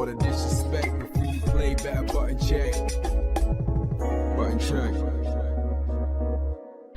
all the disrespect before you play back. Button check. Button check.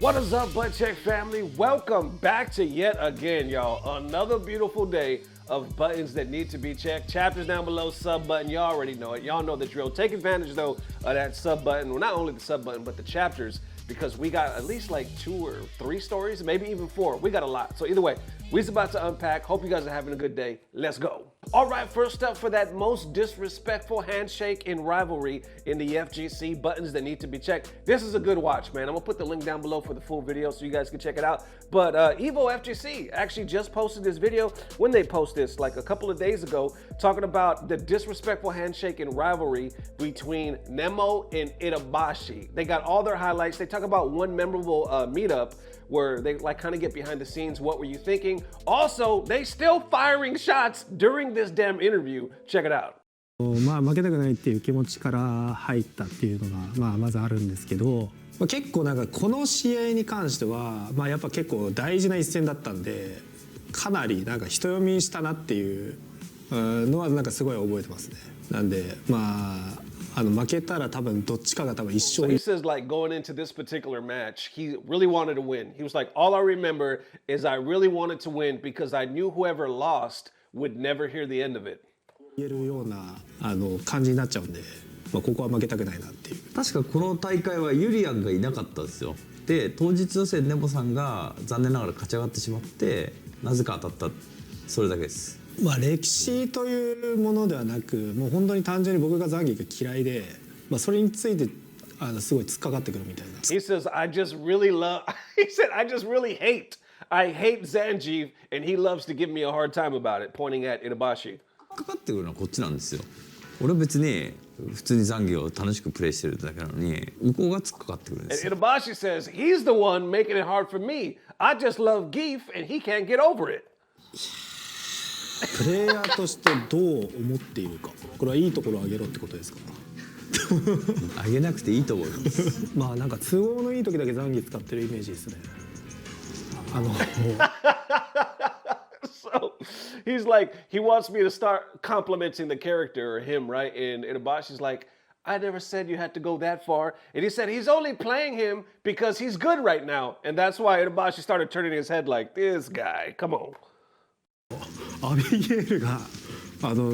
What is up, Butt Check family? Welcome back to yet again, y'all. Another beautiful day of buttons that need to be checked. Chapters down below, sub button. Y'all already know it. Y'all know the drill. Take advantage, though, of that sub button. Well, not only the sub button, but the chapters, because we got at least like 2 or 3 stories, maybe even 4. We got a lot. So either way, we're about to unpack. Hope you guys are having a good day. Let's go. All right, first up for that most disrespectful handshake in rivalry in the FGC, buttons that need to be checked. This is a good watch, man. I'm gonna put the link down below for the full video so you guys can check it out. But Evo FGC actually just posted this video when they post this, like a couple of days ago, talking about the disrespectful handshake in rivalry between Nemo and Itabashi. They got all their highlights. They talk about one memorable meetup where they like kind of get behind the scenes. What were you thinking? Also, they still firing shots during this damn interview. Check it out. まあ負けたくないっていう気持ちから入ったっていうのがまずあるんですけど、結構なんかこの試合に関してはやっぱ結構大事な一戦だったんで、かなりなんか人読みしたなっていうのはなんかすごい覚えてますね。なんで負けたら多分どっちかが多分一生。 So he says like going into this particular match, he really wanted to win. He was like, all I remember is I really wanted to win because I knew whoever lost would never hear the end of it. 言えるような感じになっちゃうんで、ここは負けたくないなっていう。確かこの大会はユリアンがいなかったですよ。で当日予選ネモさんが残念ながら勝ち上がってしまってなぜか当たった、それだけです。歴史というものではなく、もう本当に単純に僕がザンギが嫌いで、それについてすごい突っかかってくるみたいな。He says I just really love he said I just really hate Zangief and he loves to give me a hard time about it, pointing at Itabashi. かかってくるのはこっちなんですよ。俺別に普通にザンギを楽しくプレイしてるだけなのに向こうが突っかかってくるんですよ。 And Itabashi says he's the one making it hard for me. I just love Geef and he can't get over it. プレイヤーとしてどう思っているか、これはいいところを上げろってことですか？上げなくていいと思います。なんか都合のいい時だけザンギ使ってるイメージですね。So he's like, he wants me to start complimenting the character or him, right? And Itabashi's like, I never said you had to go that far. And he said he's only playing him because he's good right now. And that's why Itabashi started turning his head like, this guy, come on. アビゲールが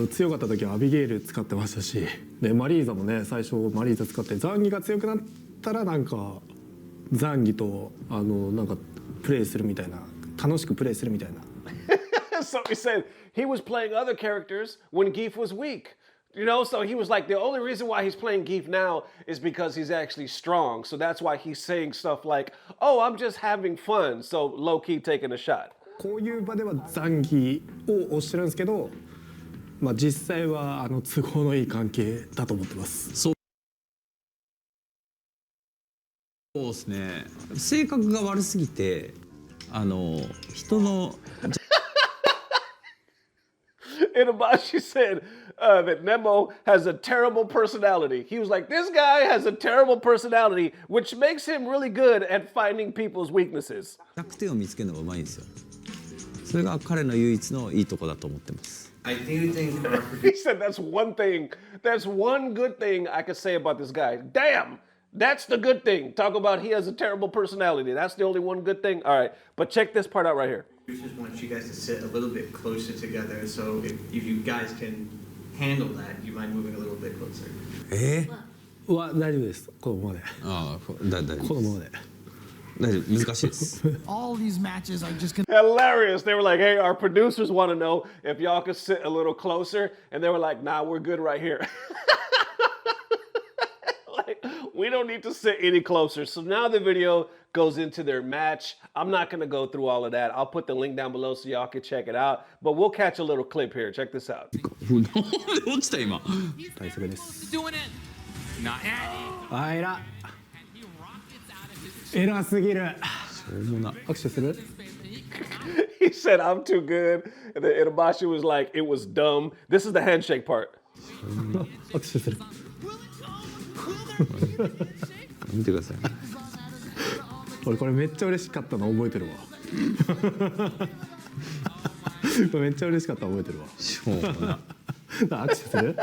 強かった時はアビゲール使ってましたし、でマリーザもね最初マリーザ使って、ザンギが強くなったらなんかザンギとなんかプレイするみたいな、楽しくプレイするみたいな。So he said he was playing other characters when Geef was weak. You know, so he was like, the only reason why he's playing Geef now is because he's actually strong. So that's why he's saying stuff like, oh, I'm just having fun. So low-key taking a shot. こういう場ではザンギを推してるんですけど、実際は都合のいい関係だと思ってます。そうですね。性格が悪すぎて人の。Itabashi said that Nemo has a terrible personality. He was like, this guy has a terrible personality, which makes him really good at finding people's weaknesses. 弱点を見つけるのがうまいんですよ。それが彼の唯一のいいとこだと思ってます。I do think He said that's one good thing I could say about this guy. Damn, that's the good thing. Talk about he has a terrible personality. That's the only one good thing. All right, but check this part out right here. we just want you guys to sit a little bit closer together. So if you guys can handle that, you mind moving a little bit closer? 大丈夫です。このままで。ああ、大丈夫。このままで。大丈夫、難しいです。All these matches are just gonna. Hilarious. They were like, hey, our producers want to know if y'all could sit a little closer. And they were like, nah, we're good right here. Like, we don't need to sit any closer. So now the video goes into their match. I'm not going to go through all of that. I'll put the link down below so y'all can check it out. But we'll catch a little clip here. Check this out. なんで落ちた今。大作です。 Doing it. Not 偉すぎる。しょうもな。握手する？ He said, I'm too good. And then Itabashi was like, it was dumb. This is the handshake part. 握手する。見てください。俺これめっちゃ嬉しかったの覚えてるわ。これめっちゃ嬉しかったの覚えてるわ。しょうもな。握手する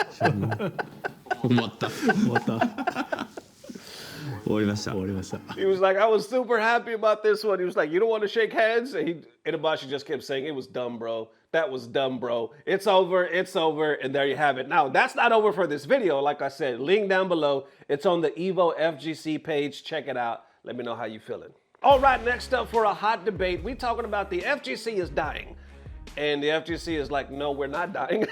終わった終わった終わりました終わりました He was like, I was super happy about this one. He was like, you don't want to shake hands? And Itabashi just kept saying, it was dumb, bro. That was dumb, bro. It's over, and there you have it. Now, that's not over for this video. Like I said, link down below. It's on the Evo FGC page. Check it out. Let me know how you feeling. All right, next up for a hot debate, we talking about the FGC is dying. And the FGC is like, no, we're not dying.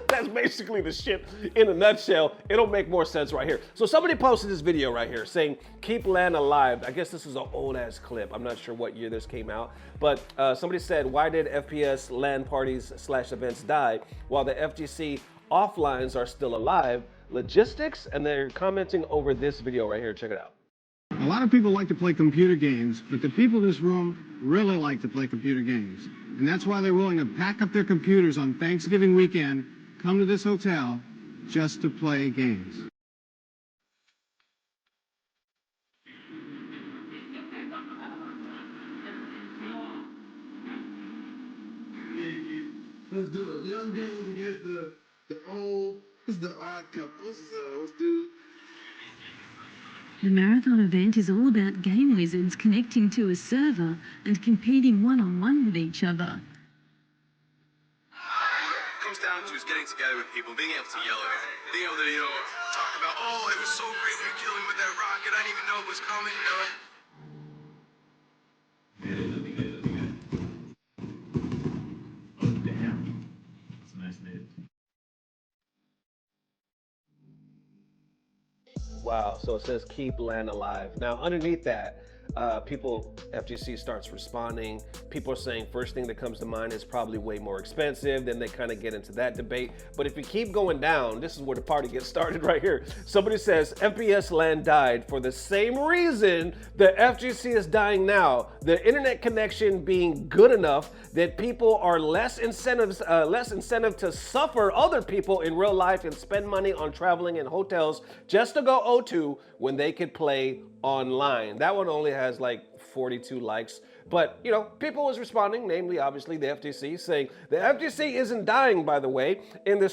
That's basically the shit in a nutshell. It'll make more sense right here. So somebody posted this video right here saying, keep LAN alive. I guess this is an old ass clip. I'm not sure what year this came out. But somebody said, why did FPS LAN parties / events die while the FGC offlines are still alive? Logistics? And they're commenting over this video right here. Check it out. A lot of people like to play computer games, but the people in this room really like to play computer games. And that's why they're willing to pack up their computers on Thanksgiving weekend, come to this hotel, just to play games. Let's do it. Young game, get the old, it's the odd couple, so let's do. The marathon event is all about game wizards connecting to a server and competing one-on-one with each other. It comes down to is getting together with people, being able to yell at it, being able to, talk about, oh, it was so great when you killed me with that rocket, I didn't even know it was coming, Oh, damn. That's a nice name. Wow, so it says keep LAN alive. Now underneath that, FGC starts responding. People are saying first thing that comes to mind is probably way more expensive. Then they kind of get into that debate. But if you keep going down, this is where the party gets started right here. Somebody says FPS LAN died for the same reason the FGC is dying now. The internet connection being good enough that people are less incentive to suffer other people in real life and spend money on traveling in hotels just to go O2 when they could play online. That one only has like 42 likes. But, people was responding, namely, obviously, the FGC, saying the FGC isn't dying, by the way. In the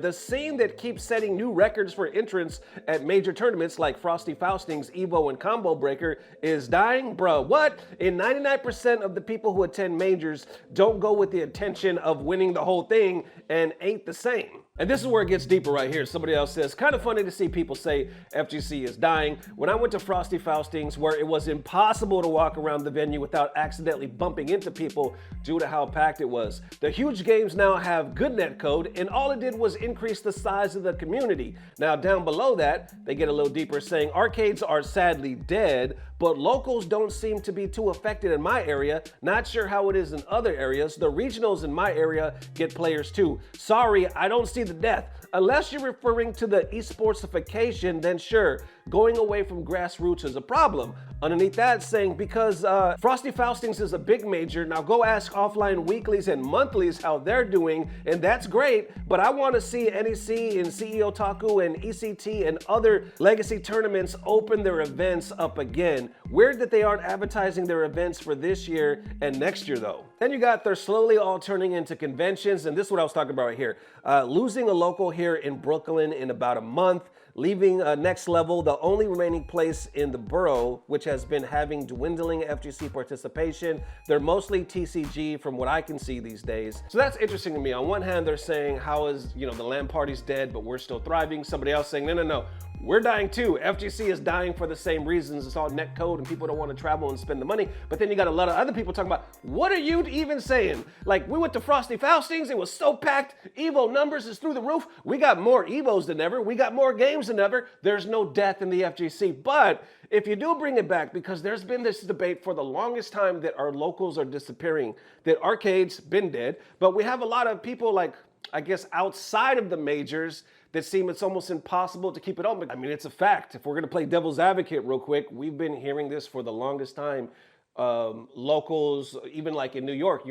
the scene that keeps setting new records for entrants at major tournaments like Frosty Fausting's Evo and Combo Breaker is dying? Bruh, what? And 99% of the people who attend majors don't go with the intention of winning the whole thing and ain't the same. And this is where it gets deeper right here. Somebody else says, kind of funny to see people say FGC is dying. When I went to Frosty Fausting's, where it was impossible to walk around the venue without accidentally bumping into people due to how packed it was. The huge games now have good net code, and all it did was increase the size of the community. Now down below that, they get a little deeper saying arcades are sadly dead, but locals don't seem to be too affected in my area. Not sure how it is in other areas. The regionals in my area get players too. Sorry, I don't see the death. Unless you're referring to the esportsification, then sure, going away from grassroots is a problem. Underneath that saying, because Frosty Fausting's is a big major, now go ask offline weeklies and monthlies how they're doing, and that's great, but I want to see NEC and CEO Taku and ECT and other legacy tournaments open their events up again. Weird that they aren't advertising their events for this year and next year though. Then you got they're slowly all turning into conventions, and this is what I was talking about right here. Losing a local here in Brooklyn in about a month, leaving Next Level, the only remaining place in the borough, which has been having dwindling FGC participation. They're mostly TCG from what I can see these days. So that's interesting to me. On one hand, they're saying, how is, the LAN party's dead, but we're still thriving. Somebody else saying, no. We're dying too. FGC is dying for the same reasons. It's all net code and people don't want to travel and spend the money. But then you got a lot of other people talking about, what are you even saying? Like, we went to Frosty Fausting's, it was so packed. Evo numbers is through the roof. We got more Evos than ever. We got more games than ever. There's no death in the FGC. But if you do bring it back, because there's been this debate for the longest time that our locals are disappearing, that arcades been dead, but we have a lot of people like, I guess, outside of the majors that seem it's almost impossible to keep it open. I mean, it's a fact. If we're gonna play devil's advocate real quick, we've been hearing this for the longest time. Locals, even like in New York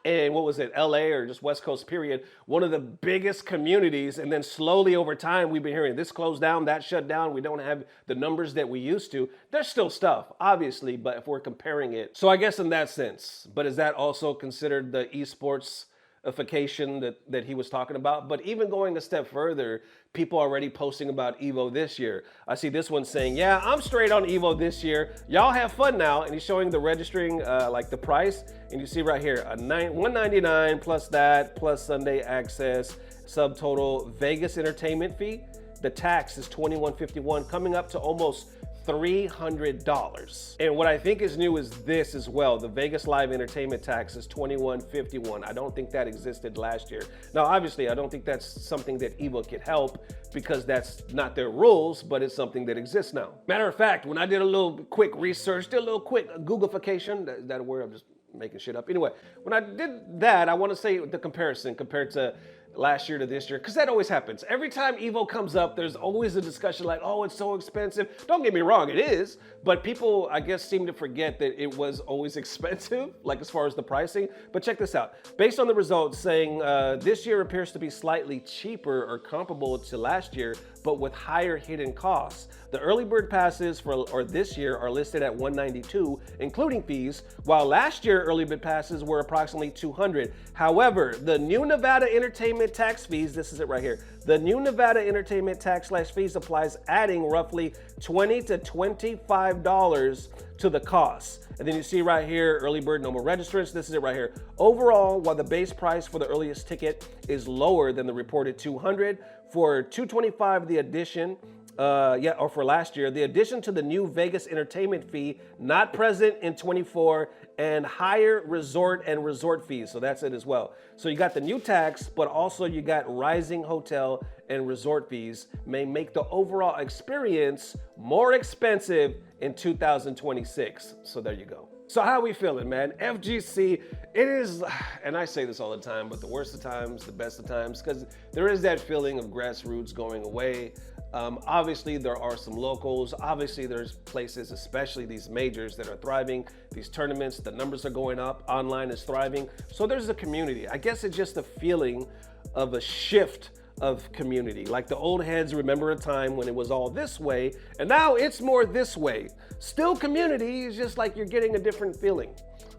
and what was it, LA or just West Coast period, one of the biggest communities, and then slowly over time we've been hearing this closed down, that shut down, we don't have the numbers that we used to. There's still stuff, obviously, but if we're comparing it, so I guess in that sense, but is that also considered the esports gamification that he was talking about. But even going a step further, people are already posting about Evo this year. I see this one saying, yeah, I'm straight on Evo this year. Y'all have fun now. And he's showing the registering, like the price. And you see right here, $199 plus that, plus Sunday access, subtotal Vegas entertainment fee. The tax is $21.51, coming up to almost $300. And what I think is new is this as well. The Vegas Live entertainment tax is $21.51. I don't think that existed last year. Now, obviously, I don't think that's something that Evo could help because that's not their rules, but it's something that exists now. Matter of fact, when I did a little quick research, did a little quick Googleification, that a word, I'm just making shit up. Anyway, when I did that, I want to say the comparison compared to last year to this year, because that always happens. Every time Evo comes up, there's always a discussion like, oh, it's so expensive. Don't get me wrong, it is, but people, I guess, seem to forget that it was always expensive, like as far as the pricing. But check this out. Based on the results saying this year appears to be slightly cheaper or comparable to last year, but with higher hidden costs. The early bird passes for this year are listed at $192, including fees, while last year early bird passes were approximately $200. However, the new Nevada entertainment tax fees, this is it right here, the new Nevada entertainment tax/fees applies, adding roughly $20 to $25 to the cost. And then you see right here, early bird, no more registrants. This is it right here. Overall, while the base price for the earliest ticket is lower than the reported $200, for $225 the addition, or for last year, the addition to the new Vegas entertainment fee, not present in 24, and higher resort and resort fees. So that's it as well. So you got the new tax, but also you got rising hotel and resort fees may make the overall experience more expensive in 2026. So there you go. So how are we feeling, man? FGC, it is, and I say this all the time, but the worst of times, the best of times, because there is that feeling of grassroots going away. Obviously, there are some locals. Obviously, there's places, especially these majors, that are thriving. These tournaments, the numbers are going up. Online is thriving. So there's a community. I guess it's just a feeling of a shift of community. Like the old heads remember a time when it was all this way, and now it's more this way. Still community, it's just like you're getting a different feeling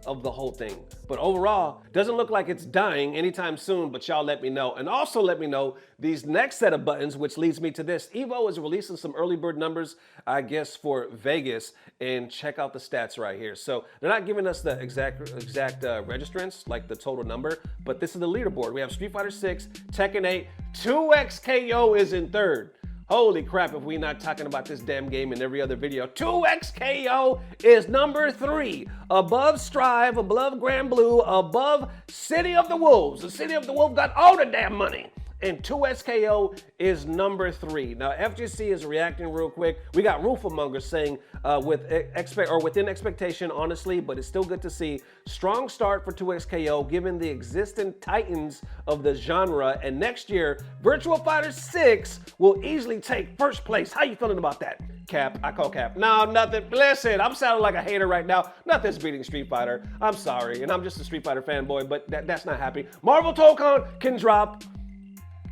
of the whole thing. But overall, doesn't look like it's dying anytime soon, but y'all let me know. And also let me know these next set of buttons, which leads me to this. Evo is releasing some early bird numbers, I guess, for Vegas, and check out the stats right here. So they're not giving us the exact registrants, like the total number, but this is the leaderboard. We have Street Fighter 6, Tekken 8, 2XKO is in third. Holy crap, if we're not talking about this damn game in every other video. 2XKO is number 3, above Strive, above Grand Blue, above City of the Wolves. The City of the Wolves got all the damn money. And 2XKO is number 3. Now, FGC is reacting real quick. We got Rooflemonger saying within expectation, honestly, but it's still good to see. Strong start for 2XKO, given the existing titans of the genre. And next year, Virtua Fighter 6 will easily take first place. How you feeling about that? Cap, I call Cap. No, nothing. Listen, I'm sounding like a hater right now. Nothing's beating Street Fighter. I'm sorry, and I'm just a Street Fighter fanboy, but that's not happy. Marvel Tokon can drop.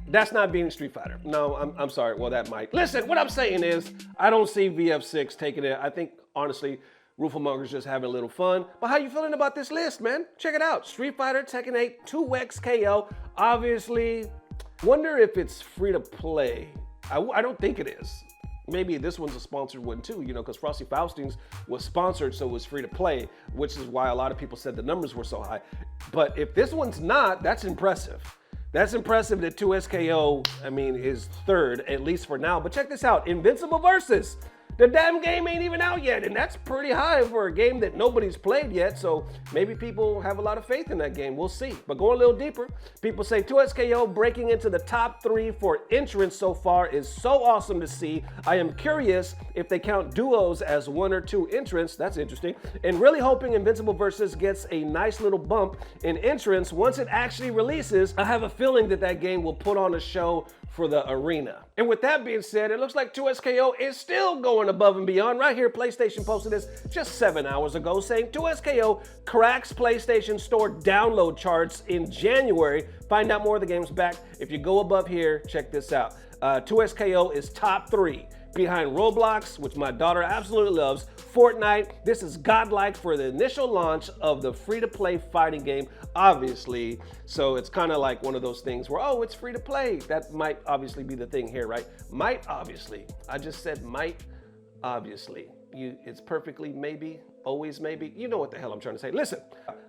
That's not beating Street Fighter. No, I'm sorry. Well, that might. Listen, what I'm saying is, I don't see VF6 taking it. I think, honestly, Rooflemonger's just having a little fun. But how you feeling about this list, man? Check it out. Street Fighter, Tekken 8, 2XKO. Obviously, wonder if it's free to play. I don't think it is. Maybe this one's a sponsored one too, you know, because Frosty Faustings was sponsored, so it was free to play, which is why a lot of people said the numbers were so high. But if this one's not, that's impressive. That's impressive that 2XKO, I mean, is third, at least for now. But check this out, Invincible Versus. The damn game ain't even out yet, and that's pretty high for a game that nobody's played yet, so maybe people have a lot of faith in that game. We'll see. But going a little deeper, people say 2XKO breaking into the top 3 for entrance so far is so awesome to see. I am curious if they count duos as 1 or 2 entrants. That's interesting. And really hoping Invincible Versus gets a nice little bump in entrance once it actually releases. I have a feeling that that game will put on a show for the arena. And with that being said, it looks like 2XKO is still going above and beyond. Right here, PlayStation posted this just 7 hours ago, saying 2XKO cracks PlayStation Store download charts in January. Find out more of the game's back. If you go above here, check this out. 2XKO is top 3. behind Roblox, which my daughter absolutely loves, Fortnite. This is godlike for the initial launch of the free-to-play fighting game, obviously. So it's kind of like one of those things where, oh, it's free to play. That might obviously be the thing here, right? Might obviously. I just said might obviously. It's perfectly maybe, always maybe. You know what the hell I'm trying to say. Listen,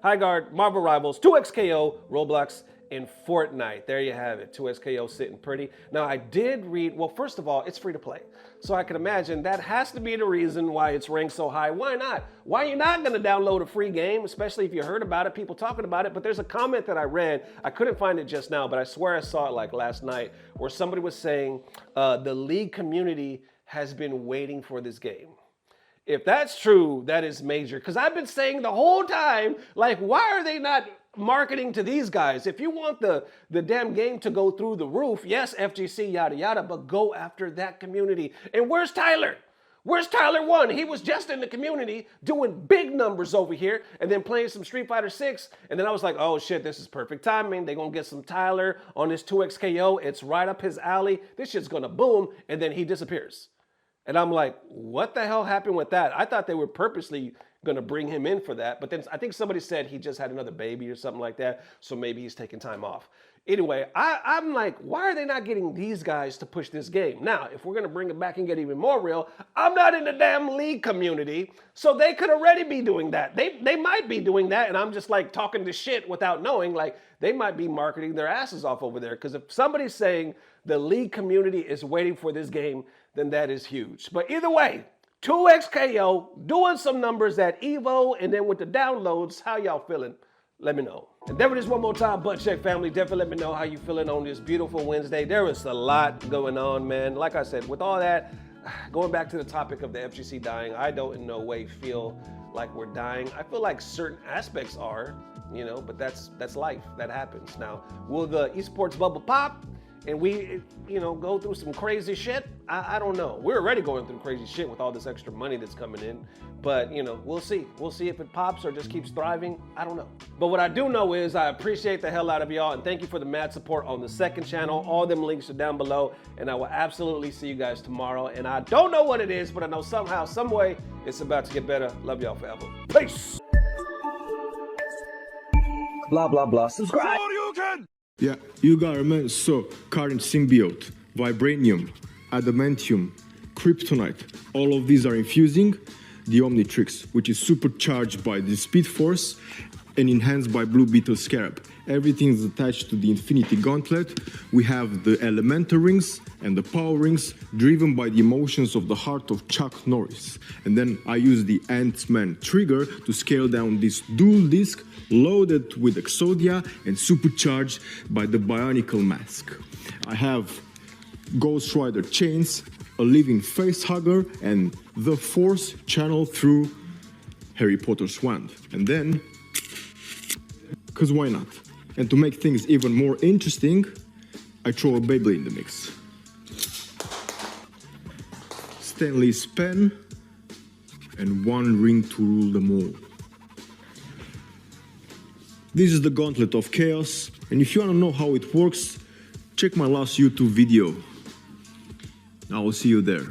High Guard, Marvel Rivals, 2XKO, Roblox, and Fortnite. There you have it. 2XKO sitting pretty. Now I did read, well, first of all, it's free to play. So I can imagine that has to be the reason why it's ranked so high. Why not? Why are you not gonna download a free game, especially if you heard about it, people talking about it? But there's a comment that I read, I couldn't find it just now, but I swear I saw it like last night, where somebody was saying the League community has been waiting for this game. If that's true, that is major. Because I've been saying the whole time, like, why are they not marketing to these guys? If you want the damn game to go through the roof, yes, FGC, yada, yada, but go after that community. And where's Tyler? Where's Tyler 1? He was just in the community doing big numbers over here and then playing some Street Fighter 6. And then I was like, oh shit, this is perfect timing. They're going to get some Tyler on this 2XKO. It's right up his alley. This shit's going to boom. And then he disappears. And I'm like, what the hell happened with that? I thought they were purposely going to bring him in for that. But then I think somebody said he just had another baby or something like that. So maybe he's taking time off. Anyway, I'm like, why are they not getting these guys to push this game? Now, if we're going to bring it back and get even more real, I'm not in the damn League community. So they could already be doing that. They might be doing that. And I'm just like talking to shit without knowing. Like they might be marketing their asses off over there. Because if somebody's saying the League community is waiting for this game, then that is huge. But either way, 2XKO doing some numbers at Evo, and then with the downloads, how y'all feeling? Let me know. And there it is one more time, Butt Check family. Definitely let me know how you feeling on this beautiful Wednesday. There was a lot going on, man. Like I said, with all that, going back to the topic of the FGC dying, I don't in no way feel like we're dying. I feel like certain aspects are, you know, but that's life. That happens. Now, will the esports bubble pop? And we, you know, go through some crazy shit? I don't know. We're already going through crazy shit with all this extra money that's coming in. But, you know, we'll see. We'll see if it pops or just keeps thriving. I don't know. But what I do know is I appreciate the hell out of y'all. And thank you for the mad support on the second channel. All them links are down below. And I will absolutely see you guys tomorrow. And I don't know what it is, but I know somehow, some way, it's about to get better. Love y'all forever. Peace. Blah, blah, blah. Subscribe. Yeah, you got remember, so current symbiote, vibranium, adamantium, kryptonite, all of these are infusing the Omnitrix, which is supercharged by the Speed Force and enhanced by Blue Beetle Scarab. Everything is attached to the Infinity Gauntlet. We have the Elemental Rings and the Power Rings driven by the emotions of the heart of Chuck Norris. And then I use the Ant-Man trigger to scale down this dual disc loaded with Exodia and supercharged by the Bionicle Mask. I have Ghost Rider chains, a living face hugger, and the Force channel through Harry Potter's wand. And then, cause why not? And to make things even more interesting, I throw a Beyblade in the mix. Stanley's pen, and one ring to rule them all. This is the Gauntlet of Chaos, and if you want to know how it works, check my last YouTube video. I will see you there.